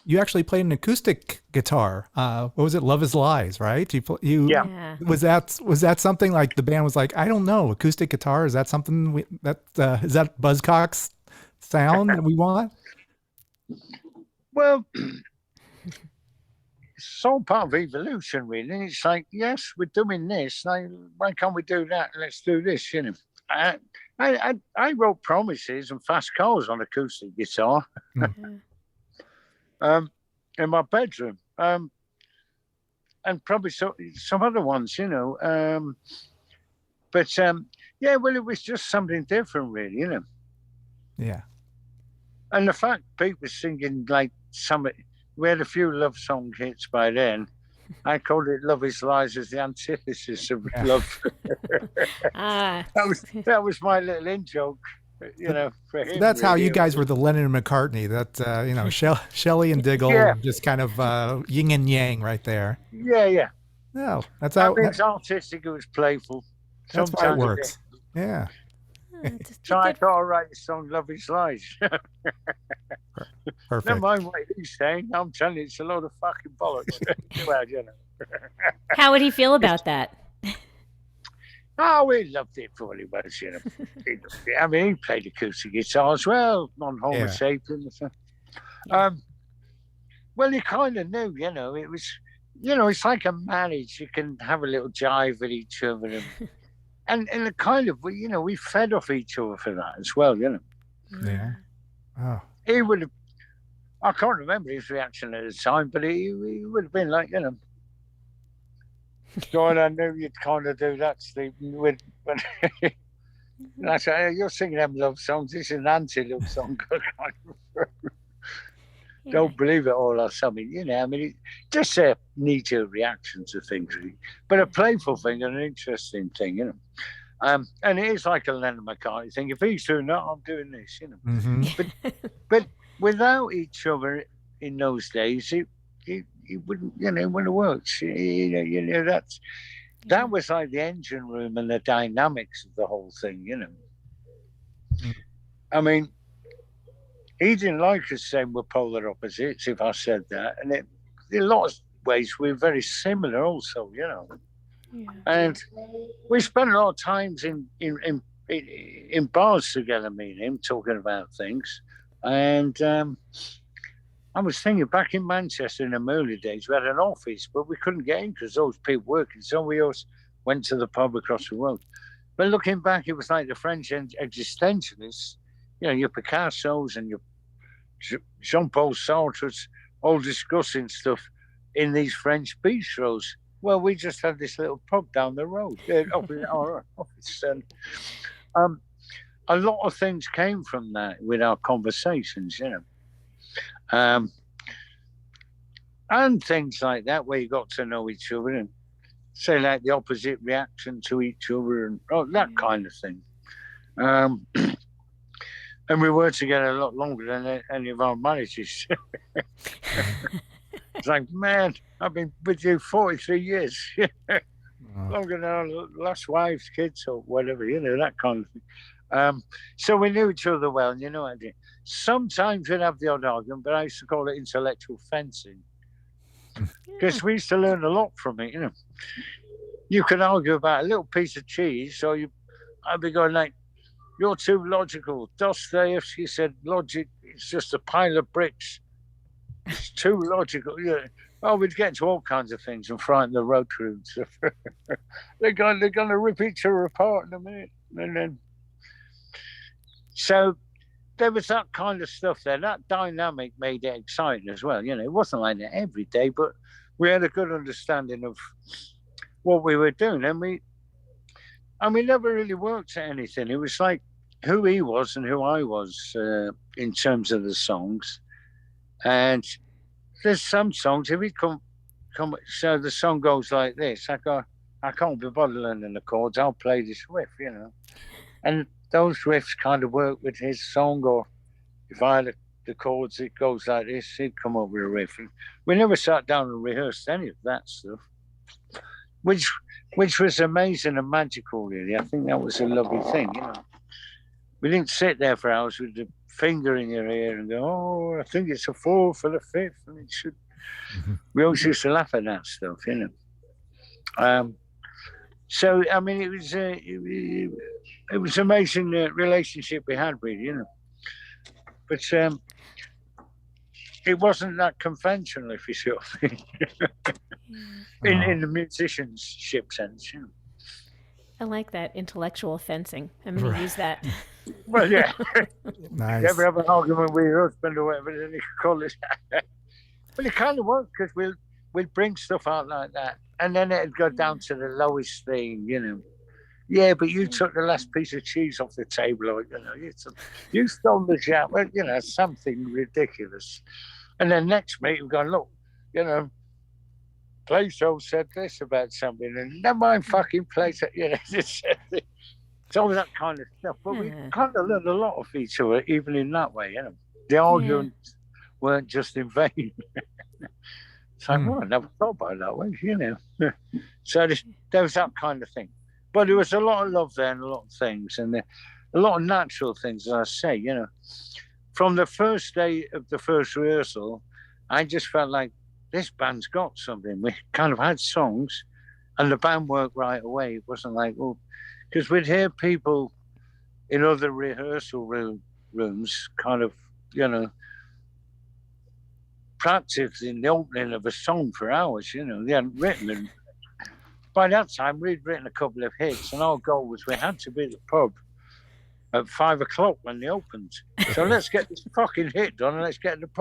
you actually played an acoustic guitar. What was it? Love Is Lies, right? Yeah. Yeah. Was that something like the band was like, I don't know, acoustic guitar, is that something is that Buzzcocks sound that we want? Well, it's all part of evolution, really. It's like, yes, we're doing this. Like, why can't we do that? Let's do this, you know. I wrote Promises and Fast Cars on acoustic guitar in my bedroom. And probably some other ones, you know. But yeah, well, it was just something different, really, you know. Yeah. And the fact Pete was singing like we had a few love song hits by then. I called it "Love Is Lies" as the antithesis of love. Ah. that was my little in joke, you know. For him, That's how really. you guys were the Lennon and McCartney. That you know, Shelley and Diggle, Yeah. just kind of yin and yang right there. Yeah. No, that's I how. mean, it's artistic. It was playful. That's why it Sometimes a works. bit. Yeah. So I thought I'd write the song "Love Is Lies." Perfect. Never mind what he's saying. I'm telling you, it's a load of fucking bollocks. Well, you know. How would he feel about that? Oh, we loved it for what it was, you know. I mean, he played acoustic guitar as well on Homo Yeah. Sapiens. Well, he kind of knew, you know, it was, you know, it's like a marriage. You can have a little jive with each other. And it kind of, you know, we fed off each other for that as well, you know. Yeah. Oh. He would have, I can't remember his reaction at the time, but he would have been like, you know, God, I knew you'd kind of do that, Stephen. When I say, hey, you're singing them love songs. This is an anti-love song. Don't believe it all or something, you know. I mean, just a knee-jerk reaction to things, really. But a playful thing and an interesting thing, you know. And it is like a Lennon McCartney thing. If he's doing that, I'm doing this, you know. Mm-hmm. But without each other in those days, it wouldn't, you know, wouldn't have worked. You know, that was like the engine room and the dynamics of the whole thing, you know. I mean, he didn't like us saying we're polar opposites, if I said that. And in a lot of ways, we're very similar also, you know. Yeah. And we spent a lot of times in bars together, me and him, talking about things. And I was thinking back in Manchester in the early days, we had an office, but we couldn't get in because those people working. So we always went to the pub across the road. But looking back, it was like the French existentialists, you know, your Picassos and your Jean-Paul Sartres, all discussing stuff in these French bistros. Well, we just had this little pub down the road, opposite our office. And a lot of things came from that with our conversations, you know. And things like that, where you got to know each other and say like the opposite reaction to each other and that kind of thing. And we were together a lot longer than any of our marriages. It's like, man, I've been with you 43 years. Longer than our last wives, kids, or whatever, you know, that kind of thing. So we knew each other well, and you know what I mean? Sometimes we'd have the odd argument, but I used to call it intellectual fencing. Because we used to learn a lot from it, you know. You could argue about a little piece of cheese, or I'd be going like, you're too logical. Dostoevsky said logic is just a pile of bricks. It's too logical. Yeah. Oh, we'd get into all kinds of things and frighten the road crews. they're going to rip each other apart in a minute. And then, so there was that kind of stuff there. That dynamic made it exciting as well. You know, it wasn't like that every day, but we had a good understanding of what we were doing. And we never really worked at anything. It was like who he was and who I was in terms of the songs. And there's some songs, if we come, so the song goes like this, I can't be bothered learning the chords, I'll play this riff, you know. And those riffs kind of work with his song, or if I had the chords, it goes like this, he'd come up with a riff. And we never sat down and rehearsed any of that stuff, which was amazing and magical, really. I think that was a lovely thing, you know. We didn't sit there for hours with the finger in your ear and go, "Oh, I think it's a 4 for the 5th," and it should. Mhm. We always used to laugh at that stuff, you know. So I mean, it was amazing relationship we had with, you know, but it wasn't that conventional, if you see what I mean, in the musicianship sense, you know. I like that intellectual fencing. I'm going to use that. Well, yeah. Nice. You ever have an argument with your husband or whatever, then you can call it. But it kind of was, because we'd bring stuff out like that, and then it'd go down to the lowest thing, you know. Yeah, but you took the last piece of cheese off the table, or you know, you stole the jam. Well, you know, something ridiculous. And then next meeting, going, look, you know, Plato said this about something, and never mind fucking Plato, you know. It's all that kind of stuff. But we kind of learned a lot of each other, even in that way, you know. The arguments weren't just in vain. It's like, well, I never thought about it that way, you know. So there was that kind of thing. But there was a lot of love there and a lot of things, and a lot of natural things, as I say, you know. From the first day of the first rehearsal, I just felt like this band's got something. We kind of had songs, and the band worked right away. It wasn't like, well, because we'd hear people in other rehearsal rooms kind of, you know, practicing the opening of a song for hours, you know. They hadn't written them. By that time, we'd written a couple of hits, and our goal was we had to be at the pub at 5 o'clock when they opened. So let's get this fucking hit done, and let's get the